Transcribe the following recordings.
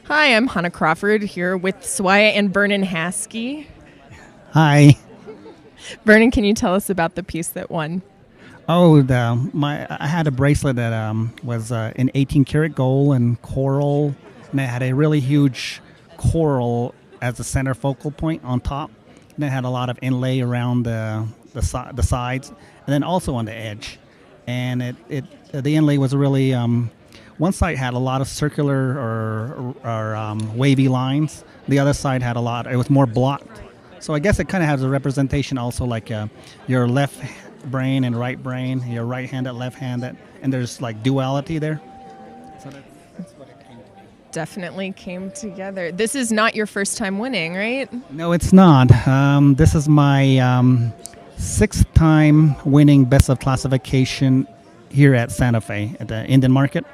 Hi, I'm Hannah Crawford here with SWAIA and Vernon Haskey. Hi. Vernon, can you tell us about the piece that won? Oh, I had a bracelet that was in 18 karat gold and coral, and it had a really huge coral as the center focal point on top. And it had a lot of inlay around the sides, and then also on the edge. And the inlay was really one side had a lot of circular or wavy lines. The other side had it was more blocked. So I guess it kind of has a representation also like your left brain and right brain, your right-handed, left-handed, and there's like duality there. So that's what it came to be. Definitely came together. This is not your first time winning, right? No, it's not. This is my sixth time winning Best of Classification here at Santa Fe at the Indian Market.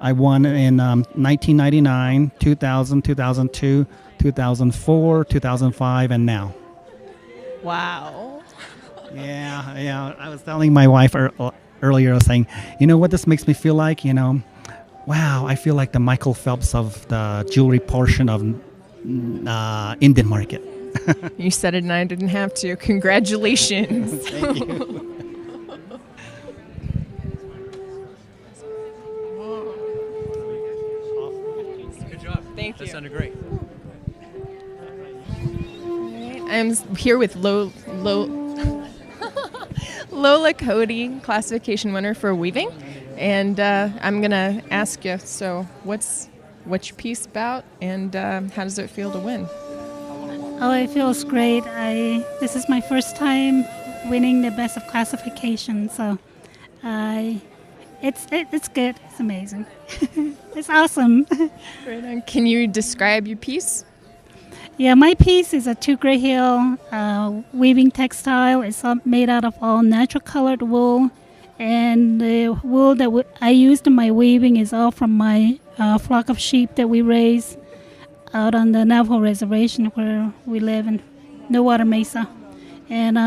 I won in 1999, 2000, 2002, 2004, 2005, and now. Wow. Yeah. I was telling my wife earlier, I was saying, you know what this makes me feel like? Wow, I feel like the Michael Phelps of the jewelry portion of Indian Market. You said it and I didn't have to. Congratulations. Thank you. Thank you. That sounded great. I'm here with Lola Cody, classification winner for weaving, and I'm gonna ask you. So, what's your piece about, and how does it feel to win? Oh, it feels great. This is my first time winning the best of classification, so it's good. It's amazing. It's awesome. Right on. Can you describe your piece? Yeah, my piece is a 2 Gray Hill weaving textile. It's all made out of all natural colored wool, and the wool that I used in my weaving is all from my flock of sheep that we raise out on the Navajo Reservation where we live in Nowata Mesa. And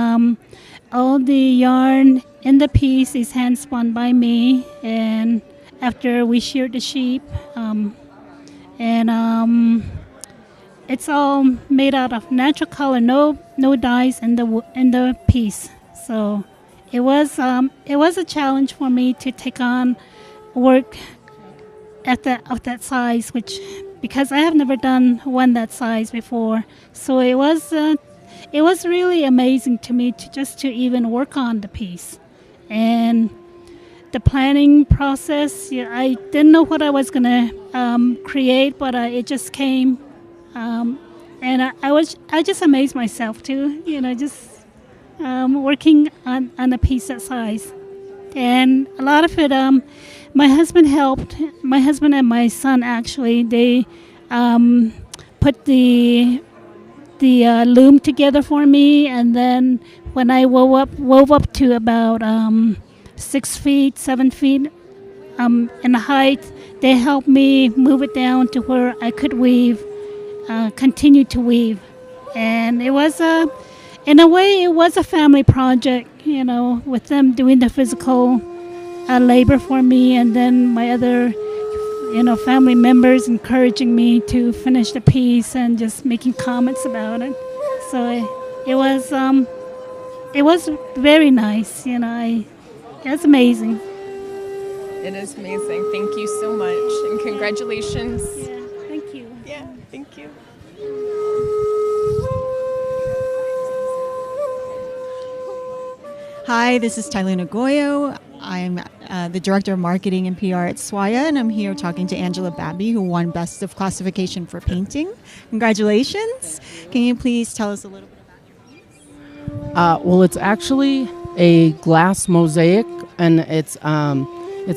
all the yarn in the piece is hand spun by me, and after we sheared the sheep, it's all made out of natural color, no dyes in the piece. So it was a challenge for me to take on work of that size, which because I have never done one that size before. So it was really amazing to me to even work on the piece. And the planning process, I didn't know what I was gonna create, but it just came. And I just amazed myself too, just working on a piece that size. And a lot of it, my husband helped. My husband and my son actually, they put the loom together for me, and then when I wove up to about 6 feet, 7 feet in height, they helped me move it down to where I could weave. Continue to weave, and it was in a way it was a family project, with them doing the physical labor for me, and then my other family members encouraging me to finish the piece and just making comments about it. So it was very nice. It's amazing. It is amazing. Thank you so much, and congratulations. Yeah, thank you. Yeah, thank you. Hi, this is Tyluna Goyo. I'm the Director of Marketing and PR at SWAIA, and I'm here talking to Angela Babby, who won Best of Classification for Painting. Congratulations. Can you please tell us a little bit about your piece? Well, it's actually a glass mosaic, and it's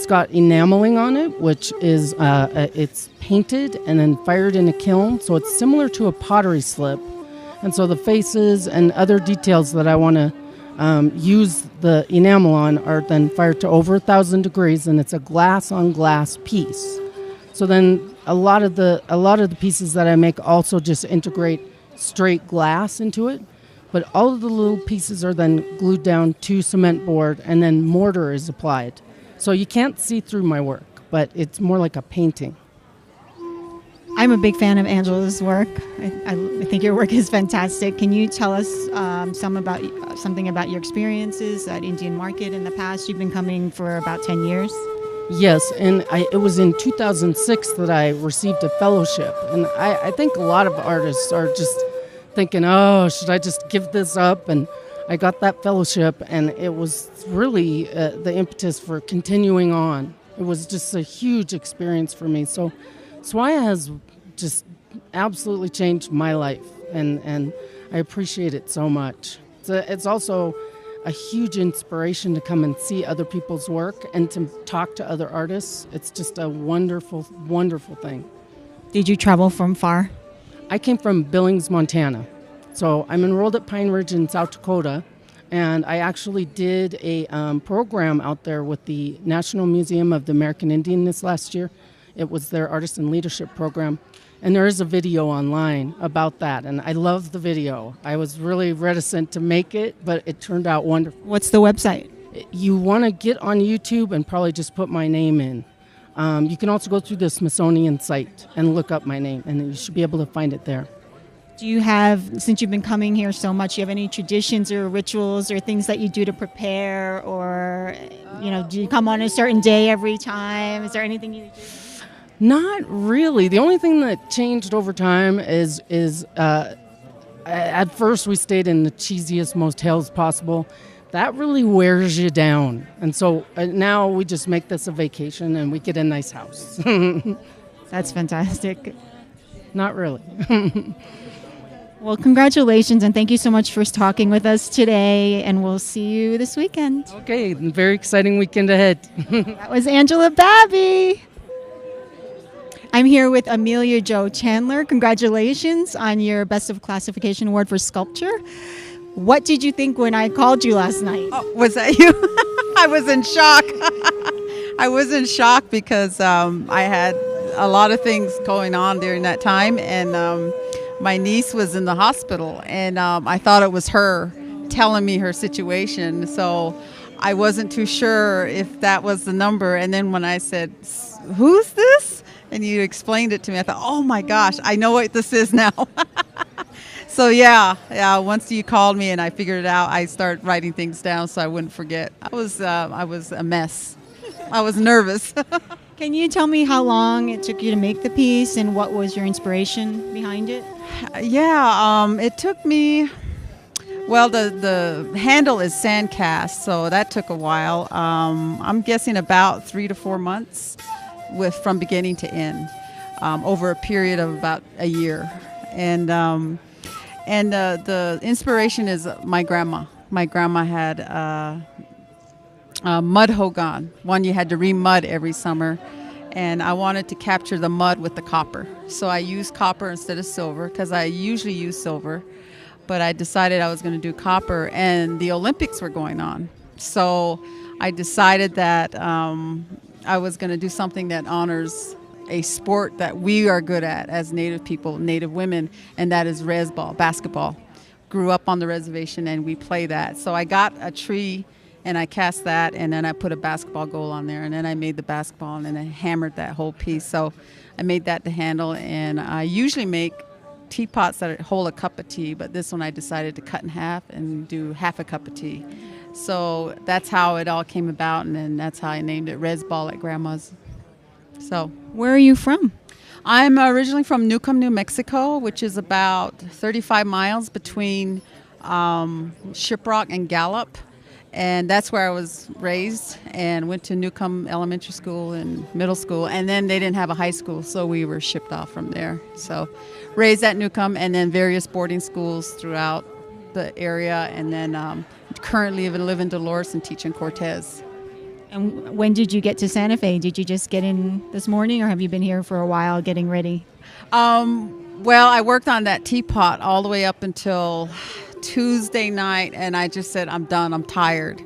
got enameling on it, which is it's painted and then fired in a kiln, so it's similar to a pottery slip. And so the faces and other details that I want to use the enamel on are then fired to over 1,000 degrees, and it's a glass on glass piece. So then a lot of the pieces that I make also just integrate straight glass into it, but all of the little pieces are then glued down to cement board, and then mortar is applied. So you can't see through my work, but it's more like a painting. I'm a big fan of Angela's work. I think your work is fantastic. Can you tell us something about your experiences at Indian Market in the past? You've been coming for about 10 years. Yes, and it was in 2006 that I received a fellowship. And I think a lot of artists are just thinking, oh, should I just give this up? And I got that fellowship, and it was really the impetus for continuing on. It was just a huge experience for me. So SWAIA has just absolutely changed my life, and I appreciate it so much. It's also a huge inspiration to come and see other people's work and to talk to other artists. It's just a wonderful, wonderful thing. Did you travel from far? I came from Billings, Montana. So I'm enrolled at Pine Ridge in South Dakota, and I actually did a program out there with the National Museum of the American Indian this last year. It was their Artist and Leadership program, and there is a video online about that, and I love the video. I was really reticent to make it, but it turned out wonderful. What's the website? You want to get on YouTube and probably just put my name in. You can also go through the Smithsonian site and look up my name, and you should be able to find it there. Do you have, since you've been coming here so much, do you have any traditions or rituals or things that you do to prepare, or, do you come on a certain day every time? Is there anything you do? Not really. The only thing that changed over time is at first we stayed in the cheesiest motels possible. That really wears you down. And so now we just make this a vacation and we get a nice house. That's fantastic. Not really. Well, congratulations, and thank you so much for talking with us today, and we'll see you this weekend. Okay, very exciting weekend ahead. That was Angela Babby. I'm here with Amelia Jo Chandler. Congratulations on your Best of Classification Award for Sculpture. What did you think when I called you last night? Oh, was that you? I was in shock. I was in shock because I had a lot of things going on during that time, and my niece was in the hospital, and I thought it was her telling me her situation, so I wasn't too sure if that was the number. And then when I said, "Who's this?" and you explained it to me, I thought, oh my gosh, I know what this is now. So yeah, once you called me and I figured it out, I started writing things down so I wouldn't forget. I was a mess. I was nervous. Can you tell me how long it took you to make the piece and what was your inspiration behind it? Yeah, it took me, well, the handle is sand cast, so that took a while. I'm guessing about 3 to 4 months from beginning to end, over a period of about a year. And the inspiration is my grandma. My grandma had mud hogan, one you had to re-mud every summer. And I wanted to capture the mud with the copper. So I used copper instead of silver, because I usually use silver. But I decided I was going to do copper, and the Olympics were going on. So I decided that I was going to do something that honors a sport that we are good at as Native people, Native women, and that is resball, basketball. Grew up on the reservation, and we play that. So I got a tree, and I cast that, and then I put a basketball goal on there, and then I made the basketball, and then I hammered that whole piece. So I made that the handle, and I usually make teapots that hold a cup of tea, but this one I decided to cut in half and do half a cup of tea. So that's how it all came about, and then that's how I named it Resball at Grandma's. So, where are you from? I'm originally from Newcomb, New Mexico, which is about 35 miles between Shiprock and Gallup. And that's where I was raised, and went to Newcomb Elementary School and middle school. And then they didn't have a high school, so we were shipped off from there. So raised at Newcomb, and then various boarding schools throughout the area. And then currently live in Dolores and teach in Cortez. And when did you get to Santa Fe? Did you just get in this morning, or have you been here for a while getting ready? Well, I worked on that teapot all the way up until Tuesday night, and I just said, I'm done, I'm tired.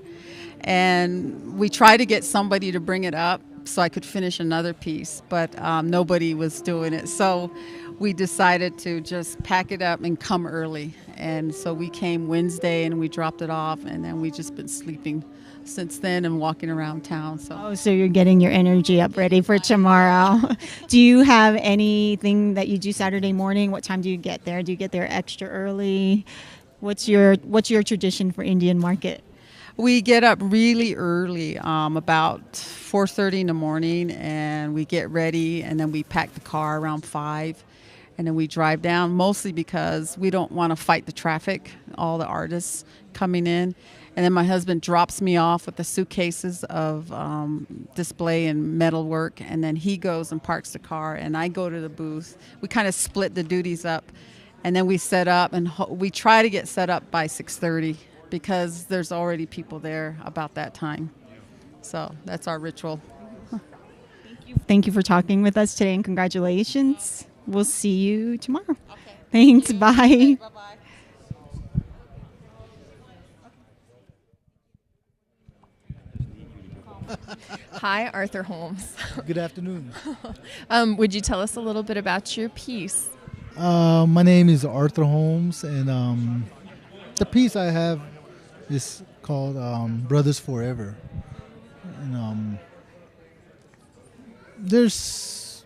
And we tried to get somebody to bring it up so I could finish another piece, but nobody was doing it. So we decided to just pack it up and come early. And so we came Wednesday, and we dropped it off, and then we just been sleeping since then and walking around town. So Oh, so you're getting your energy up ready for tomorrow. Do you have anything that you do Saturday morning? What time do you get there? Do you get there extra early? What's your tradition for Indian market? we get up really early, about 4:30 in the morning, and we get ready, and then we pack the car around 5, and then we drive down, mostly because we don't want to fight the traffic, all the artists coming in. And then my husband drops me off with the suitcases of display and metalwork, and then he goes and parks the car, and I go to the booth. We kind of split the duties up, and then we set up, and we try to get set up by 6:30 because there's already people there about that time. So that's our ritual. Thank you for talking with us today, and congratulations. We'll see you tomorrow. Okay. Thanks. Bye. Bye-bye. Hi, Arthur Holmes. Good afternoon. Would you tell us a little bit about your piece? My name is Arthur Holmes, and the piece I have is called Brothers Forever. And there's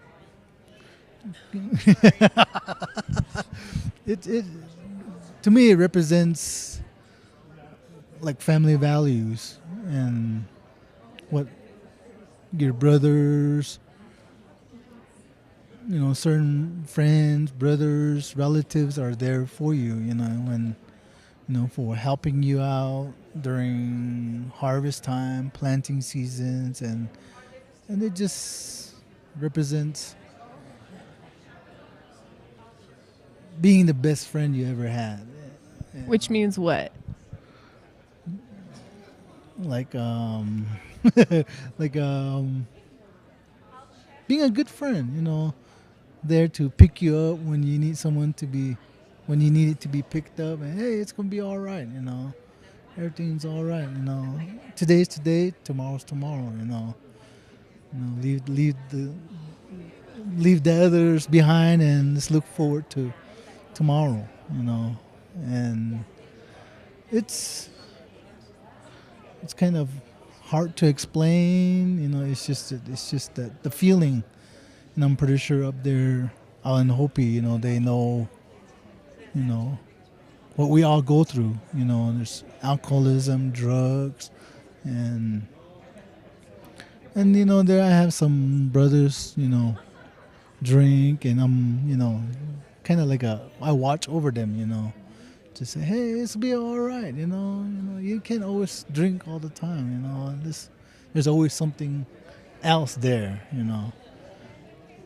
it to me it represents like family values and what your brothers, certain friends, brothers, relatives are there for you, and for helping you out during harvest time, planting seasons, and it just represents being the best friend you ever had. Which means what? Like being a good friend, there to pick you up when you need when you need it to be picked up, and hey, it's gonna be all right, everything's all right, today's today, tomorrow's tomorrow, leave the others behind and just look forward to tomorrow, and it's kind of hard to explain, it's just that the feeling, and I'm pretty sure up there out in Hopi, they know, what we all go through, there's alcoholism, drugs, and there I have some brothers, drink, and I'm, kind of like I watch over them, to say, hey, it's be all right, you can't always drink all the time, there's always something else there,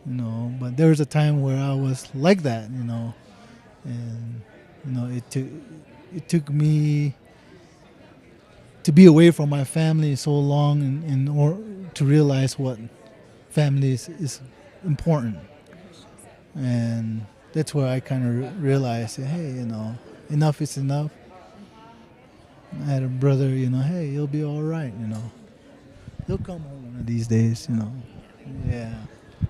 but there was a time where I was like that, and it took me to be away from my family so long in order to realize what family is important, and that's where I kind of realized, hey, enough is enough. I had a brother, hey, you'll be all right, he'll come home one of these days, yeah.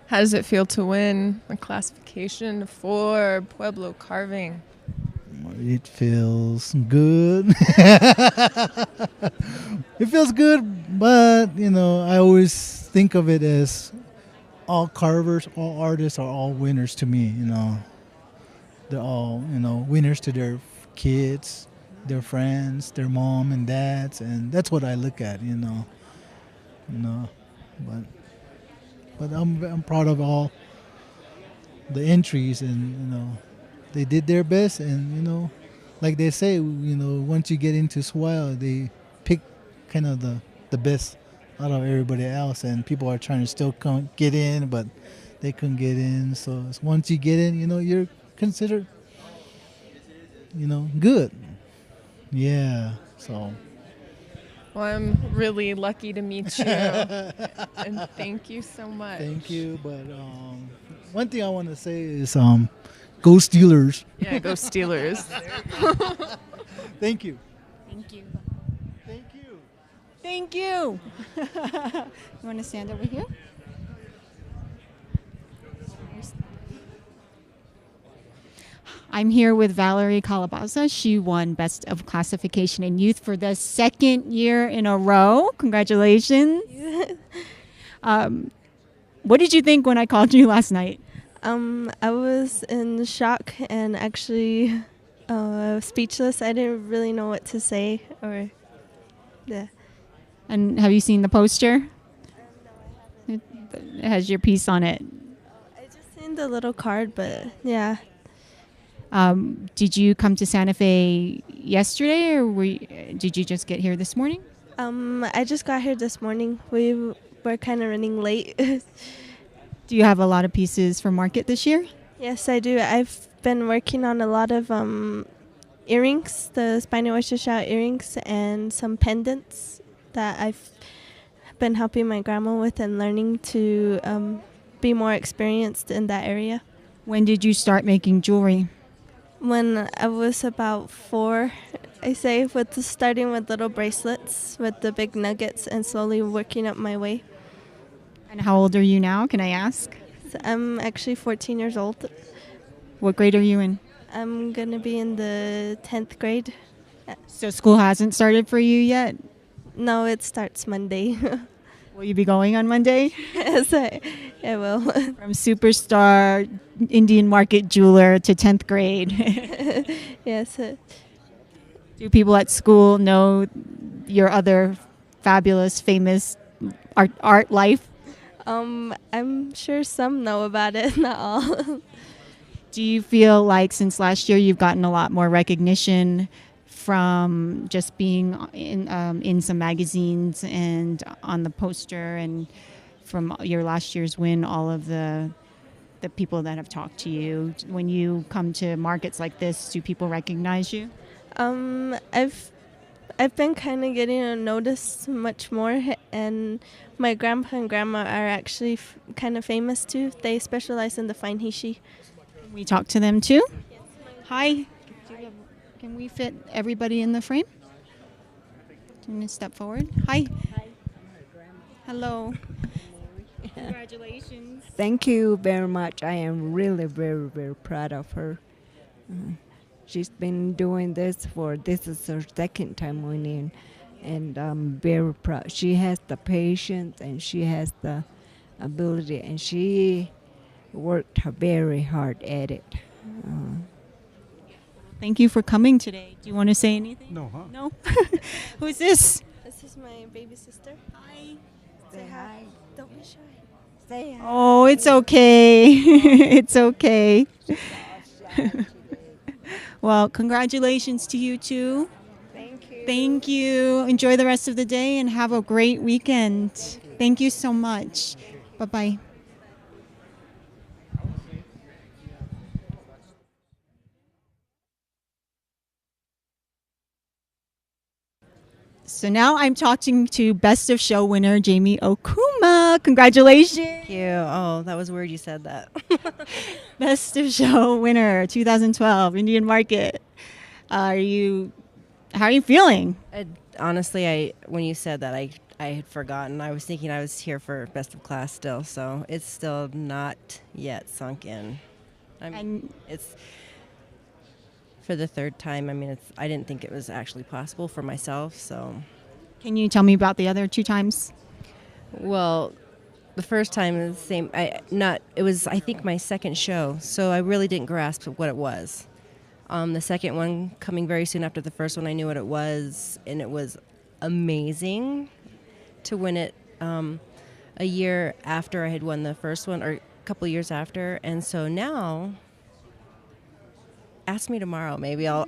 How does it feel to win a classification for Pueblo carving? It feels good. It feels good, but, I always think of it as all carvers, all artists are all winners to me, They're all, winners to their kids, their friends, their mom and dads, and that's what I look at, But I'm proud of all the entries, and they did their best, and like they say, once you get into SWAIA, they pick kind of the best out of everybody else, and people are trying to still get in, but they couldn't get in. So once you get in, you're considered, good. Yeah. So. Well, I'm really lucky to meet you, and thank you so much. Thank you. But one thing I want to say is, go Steelers. Yeah, go Steelers. Thank you. Thank you. Thank you. Thank you. You want to stand over here? I'm here with Valerie Calabaza. She won Best of Classification in Youth for the second year in a row. Congratulations. What did you think when I called you last night? I was in shock and actually speechless. I didn't really know what to say or yeah. And have you seen the poster? It has your piece on it. I just seen the little card, but yeah. Did you come to Santa Fe yesterday, or did you just get here this morning? I just got here this morning. We were kind of running late. Do you have a lot of pieces for market this year? Yes, I do. I've been working on a lot of earrings, the spiny oyster shell earrings, and some pendants that I've been helping my grandma with and learning to be more experienced in that area. When did you start making jewelry? When I was about 4, I say, starting with little bracelets with the big nuggets and slowly working up my way. And how old are you now, can I ask? So I'm actually 14 years old. What grade are you in? I'm going to be in the 10th grade. So school hasn't started for you yet? No, it starts Monday. Will you be going on Monday? Yes, I will. From superstar Indian market jeweler to 10th grade. Yes. Do people at school know your other fabulous, famous art life? I'm sure some know about it, not all. Do you feel like since last year you've gotten a lot more recognition from just being in some magazines and on the poster, and from your last year's win, all of the people that have talked to you? When you come to markets like this, do people recognize you? I've been kind of getting noticed much more, and my grandpa and grandma are actually kind of famous too. They specialize in the fine hishi. Can we talk to them too? Yes. Hi. Can we fit everybody in the frame? Do you want to step forward? Hi. Hi. Hello. Congratulations. Thank you very much. I am really very, very proud of her. She's been doing this this is her second time winning, and I'm very proud. She has the patience and she has the ability, and she worked very hard at it. Thank you for coming today. Do you want to say anything? No, huh? No? Who's this? This is my baby sister. Hi. Say hi. Don't be shy. Say hi. Oh, it's okay. It's okay. Well, congratulations to you too. Thank you. Thank you. Enjoy the rest of the day and have a great weekend. Thank you so much. Bye-bye. So now I'm talking to Best of Show winner Jamie Okuma. Congratulations. Thank you. Oh, that was weird you said that. Best of Show winner 2012 Indian Market. How are you feeling? Honestly, when you said that, I had forgotten. I was thinking I was here for Best of Class still, so it's still not yet sunk in. It's for the third time. I mean, I didn't think it was actually possible for myself. So, can you tell me about the other 2 times? Well, the first time is the same. It was, I think, my second show, so I really didn't grasp what it was. The second one coming very soon after the first one, I knew what it was, and it was amazing to win it a year after I had won the first one, or a couple of years after. And so now, ask me tomorrow. Maybe I'll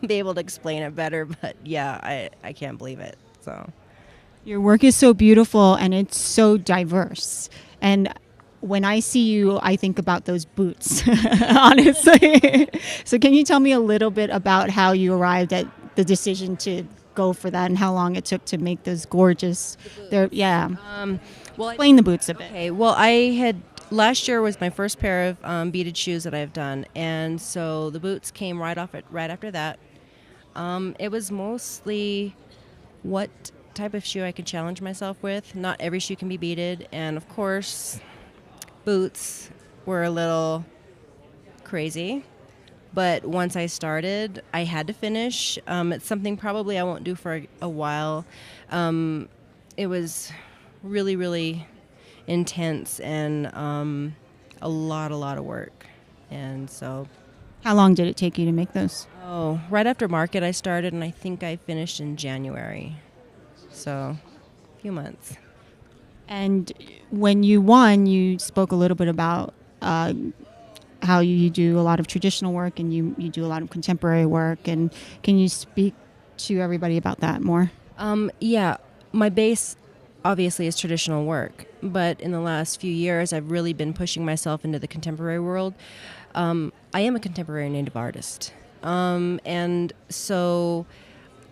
be able to explain it better. But yeah, I can't believe it. So your work is so beautiful and it's so diverse. And when I see you, I think about those boots, honestly. So can you tell me a little bit about how you arrived at the decision to go for that and how long it took to make those gorgeous? Explain the boots a bit. Okay. Well, last year was my first pair of beaded shoes that I've done, and so the boots came right after that. It was mostly what type of shoe I could challenge myself with. Not every shoe can be beaded, and of course, boots were a little crazy. But once I started, I had to finish. It's something probably I won't do for a while. It was really, really intense and a lot of work. And so... How long did it take you to make those? Oh, right after market I started, and I think I finished in January. So, a few months. And when you won, you spoke a little bit about how you do a lot of traditional work and you do a lot of contemporary work. And can you speak to everybody about that more? Yeah, my base obviously is traditional work, but in the last few years I've really been pushing myself into the contemporary world. I am a contemporary Native artist, and so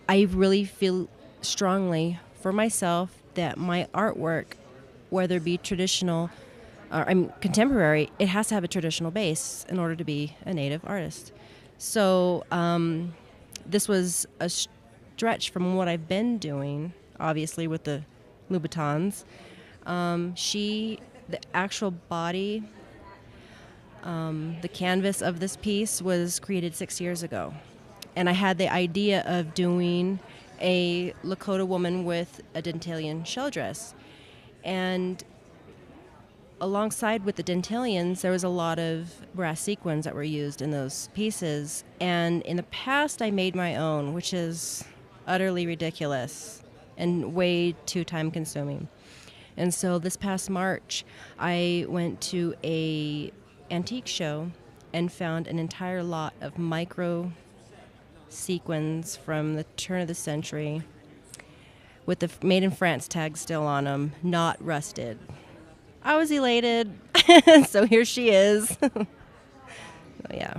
I really feel strongly for myself that my artwork, whether it be traditional or contemporary, it has to have a traditional base in order to be a Native artist. So this was a stretch from what I've been doing, obviously with the Louboutins. The actual body, the canvas of this piece was created 6 years ago. And I had the idea of doing a Lakota woman with a Dentalian shell dress. And alongside with the Dentalians, there was a lot of brass sequins that were used in those pieces. And in the past, I made my own, which is utterly ridiculous and way too time-consuming. And so this past March, I went to a antique show and found an entire lot of micro sequins from the turn of the century with the Made in France tag still on them, not rusted. I was elated. So here she is. So, yeah.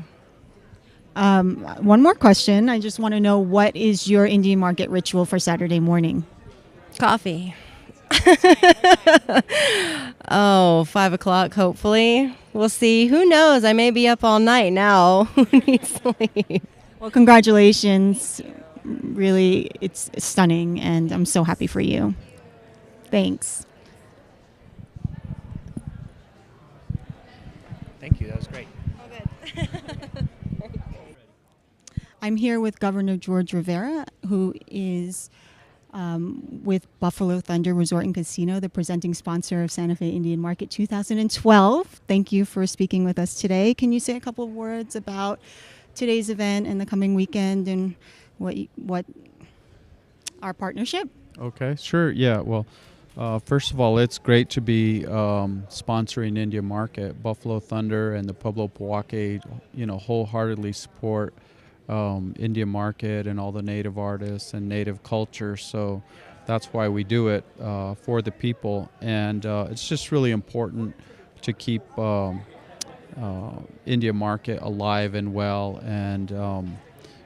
One more question. I just want to know, what is your Indian market ritual for Saturday morning? Coffee. 5 o'clock, hopefully. We'll see. Who knows? I may be up all night now. Who needs sleep? Well, congratulations. Really, it's stunning, and I'm so happy for you. Thanks. Thank you. That was great. Oh, good. I'm here with Governor George Rivera, who is with Buffalo Thunder Resort and Casino, the presenting sponsor of Santa Fe Indian Market 2012. Thank you for speaking with us today. Can you say a couple of words about today's event and the coming weekend and what our partnership? Okay, sure. Yeah, well, first of all, it's great to be sponsoring Indian Market. Buffalo Thunder and the Pueblo Powake, wholeheartedly support Indian Market and all the Native artists and Native culture. So that's why we do it for the people. And it's just really important to keep Indian Market alive and well. And,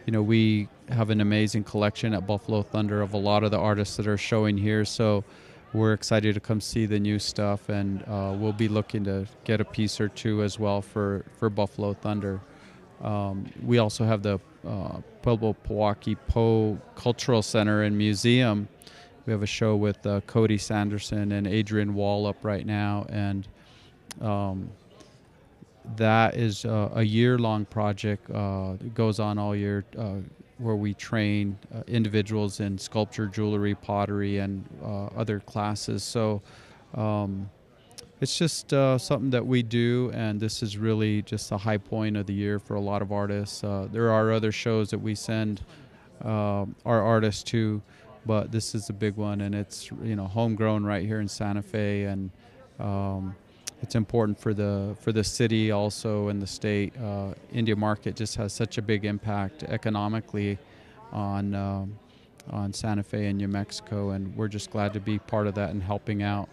we have an amazing collection at Buffalo Thunder of a lot of the artists that are showing here. So we're excited to come see the new stuff, and we'll be looking to get a piece or two as well for Buffalo Thunder. We also have the Pueblo Powake Poe Cultural Center and Museum. We have a show with Cody Sanderson and Adrian Wall up right now, and that is a year-long project. It goes on all year, where we train individuals in sculpture, jewelry, pottery, and other classes. So it's just something that we do, and this is really just a high point of the year for a lot of artists. There are other shows that we send our artists to, but this is a big one, and it's homegrown right here in Santa Fe, and it's important for the city also and the state. Indian Market just has such a big impact economically on Santa Fe and New Mexico, and we're just glad to be part of that and helping out.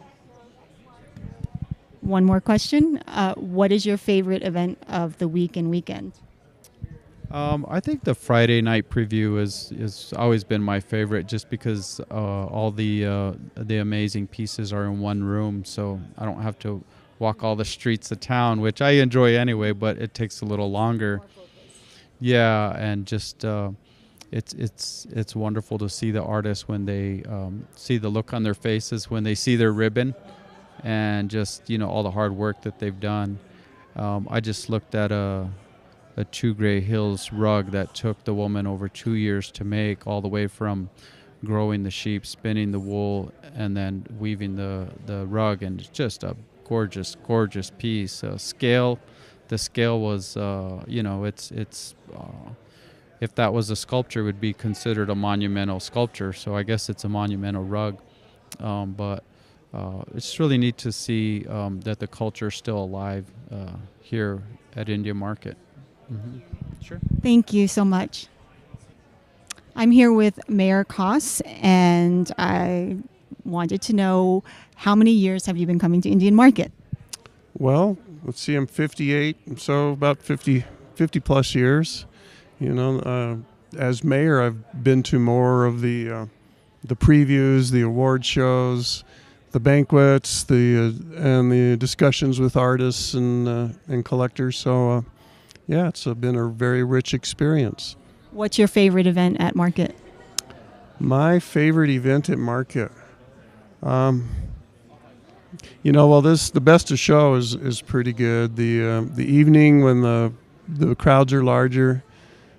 One more question. What is your favorite event of the week and weekend? I think the Friday night preview is always been my favorite, just because all the amazing pieces are in one room, so I don't have to walk all the streets of town, which I enjoy anyway, but it takes a little longer. Yeah, and just it's wonderful to see the artists when they see the look on their faces when they see their ribbon, and just all the hard work that they've done. I just looked at a a Two Gray Hills rug that took the woman over 2 years to make, all the way from growing the sheep, spinning the wool, and then weaving the rug. And it's just a gorgeous, gorgeous piece. The scale was, it's if that was a sculpture, it would be considered a monumental sculpture. So I guess it's a monumental rug. But it's really neat to see that the culture is still alive here at Indian Market. Mm-hmm. Sure. Thank you so much. I'm here with Mayor Koss, and I wanted to know, how many years have you been coming to Indian Market? Well, let's see, I'm 58, so about 50 plus years. As mayor, I've been to more of the previews, the award shows, the banquets, and the discussions with artists and collectors. So, it's been a very rich experience. What's your favorite event at Market? My favorite event at Market, the Best of Show is pretty good. The evening when the crowds are larger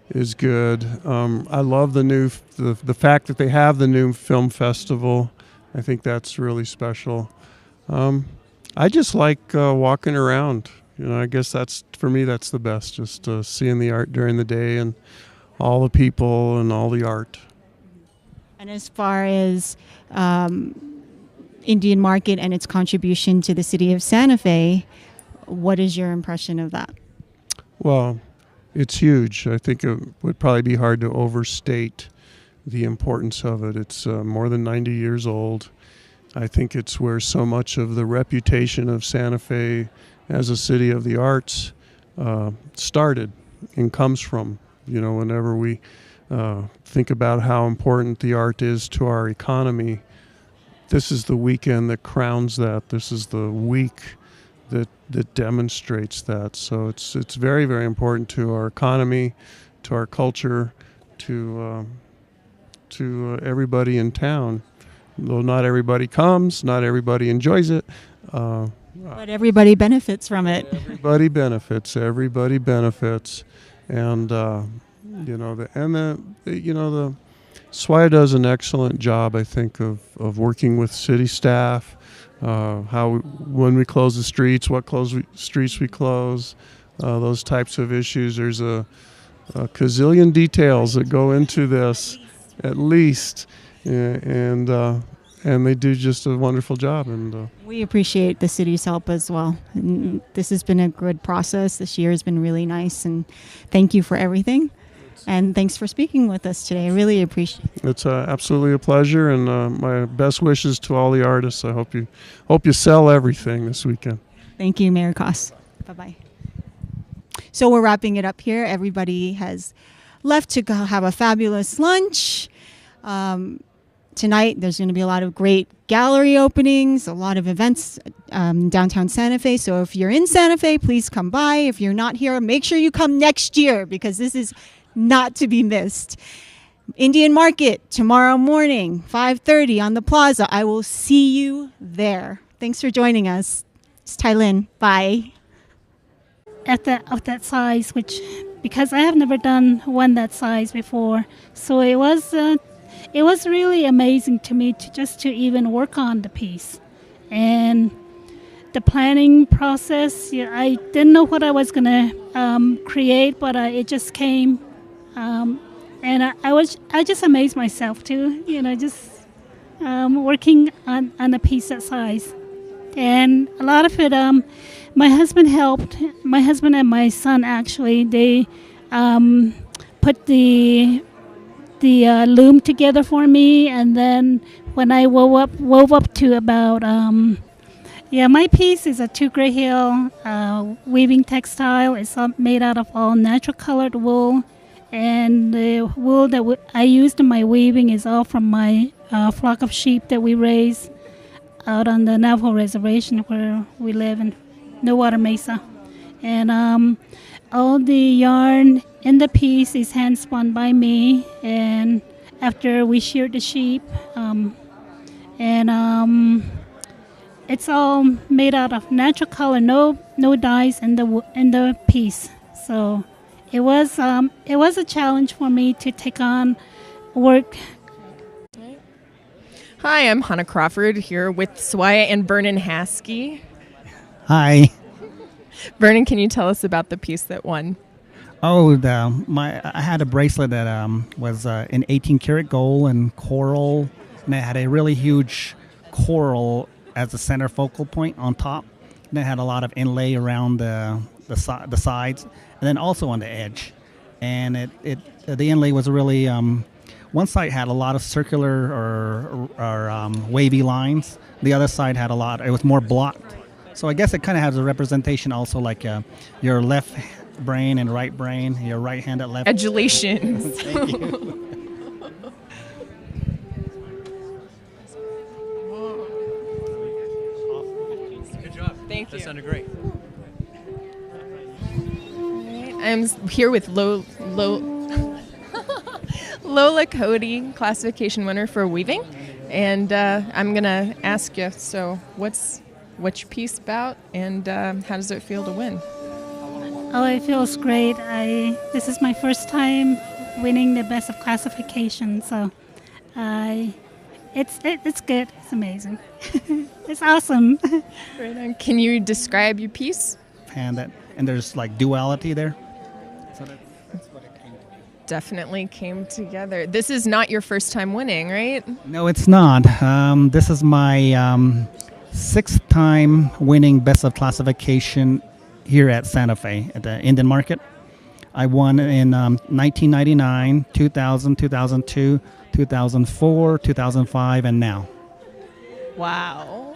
is good. I love the fact that they have the new film festival. I think that's really special. I just like walking around. I guess for me that's the best, just seeing the art during the day and all the people and all the art. And as far as Indian Market and its contribution to the city of Santa Fe, what is your impression of that? Well, it's huge. I think it would probably be hard to overstate the importance of it. It's more than 90 years old. I think it's where so much of the reputation of Santa Fe as a city of the arts started and comes from. Whenever we think about how important the art is to our economy, this is the weekend that crowns that. This is the week that demonstrates that. So it's very, very important to our economy, to our culture, to everybody in town. Though not everybody comes, not everybody enjoys it. But everybody benefits from it. Everybody benefits. And the SWAIA does an excellent job, I think, of working with city staff. When we close the streets, streets we close, those types of issues. There's a gazillion details that go into this, at least, and they do just a wonderful job. And we appreciate the city's help as well. And this has been a good process. This year has been really nice, and thank you for everything. And thanks for speaking with us today. I really appreciate it. It's absolutely a pleasure, and my best wishes to all the artists. I hope you sell everything this weekend. Thank you, Mayor Koss. Bye-bye. So we're wrapping it up here. Everybody has left to go have a fabulous lunch. Tonight, there's going to be a lot of great gallery openings, a lot of events downtown Santa Fe. So if you're in Santa Fe, please come by. If you're not here, make sure you come next year, because this is not to be missed. Indian Market tomorrow morning, 5:30 on the plaza. I will see you there. Thanks for joining us. It's Tylin. Bye. Of that size, because I have never done one that size before, so it was really amazing to me to even work on the piece. And the planning process, I didn't know what I was gonna create, but it just came. And I just amazed myself too, working on a piece that size. And a lot of it, my husband helped. My husband and my son, actually, they put the loom together for me. And then when I wove up to about, my piece is a 2 Gray Hill weaving textile. It's made out of all natural colored wool. And the wool that I used in my weaving is all from my flock of sheep that we raise out on the Navajo Reservation where we live in Nowata Mesa. And all the yarn in the piece is hand spun by me, and after we sheared the sheep. It's all made out of natural color, no dyes in the piece. So it was a challenge for me to take on work. Hi, I'm Hannah Crawford here with SWAIA and Vernon Haskey. Hi. Vernon, can you tell us about the piece that won? Oh, I had a bracelet that was in 18 karat gold and coral, and it had a really huge coral as the center focal point on top. And it had a lot of inlay around the sides, and then also on the edge. And the inlay was really one side had a lot of circular or wavy lines. The other side had it was more blocked. So I guess it kind of has a representation also like your left brain and right brain, your right hand and left. Congratulations. Thank you. Good job. Thank you. That sounded great. I'm here with Lola Cody, classification winner for weaving, and I'm gonna ask you. So, what's your piece about, and how does it feel to win? Oh, it feels great. This is my first time winning the best of classification, so it's good. It's amazing. It's awesome. Right on. Can you describe your piece? And there's like duality there. So that's what it came to be. Definitely came together. This is not your first time winning, right? No, it's not. This is my sixth time winning best of classification here at Santa Fe at the Indian Market. I won in 1999, 2000, 2002, 2004, 2005, and now. Wow.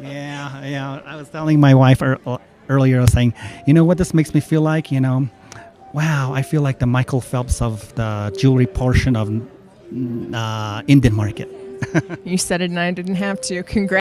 Yeah. I was telling my wife earlier, I was saying, you know what this makes me feel like? Wow, I feel like the Michael Phelps of the jewelry portion of Indian Market. You said it and I didn't have to. Congrats.